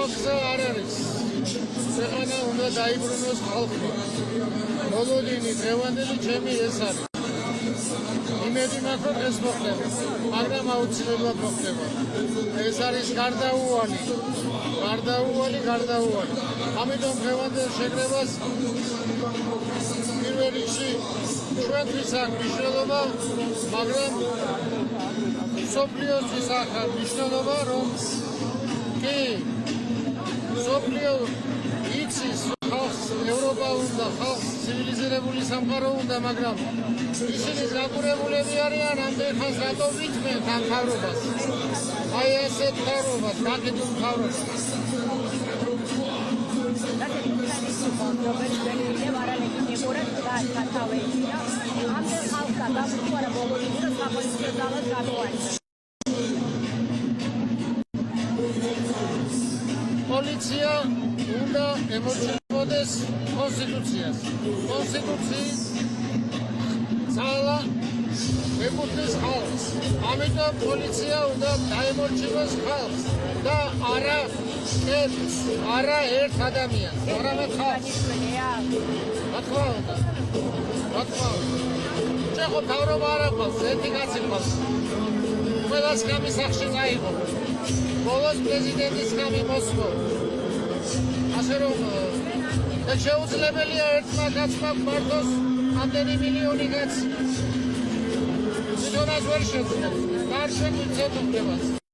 ხალხზე არ არის. ქვეყანა უნდა დაიბრუნოს ხალხმა. მოლოდინი დღევანდელი ჩემი ეს არის. იმედი მაქვს, რომ ეს მოხდება, მაგრამ აუცილებლად მოხდება. ეს არის გარდაუვალი. ამიტომ დღევანდელ შეკრებას პირველ რიგში ჩვენთვის აქვს მნიშვნელობა, მაგრამ სოფლიოსთვის აქვს მნიშვნელობა, რომ კი სოფლიო იცის ხალხს ევროპა უნდა, ხალხს ცივილიზირებული სამყარო უნდა, მაგრამ ისინი გაკურებულები არიან ამდენ ხანს რატო ვითმენ ამ მთავრობას. აი ასეთ მთავრობას, გაკიდულ მთავრობას. პოლიცია უნდა ემორჩილებოდეს კონსტიტუციას. კონსტიტუციის ძალა ეკუთვნის ხალხს. ამიტომ პოლიცია უნდა დაემორჩილოს ხალხს და არა კეთს, არა ერთ ადამიანს, არამედ ხალხს. რა თქმა უნდა. ჩვენ ხო მთავრობა არ აქვს, ერთი კაცი ყავს. ყველას გამი სახში წაიღო. ბოლოს პრეზიდენტის გამი მოსვო. ასე რომ შეუძლებელია ერთმა კაცმა მართოს ამდენი მილიონი კაცი. თვითონაც ვერ შეძლებს. და არ შეგვიძლია უბრალოდ.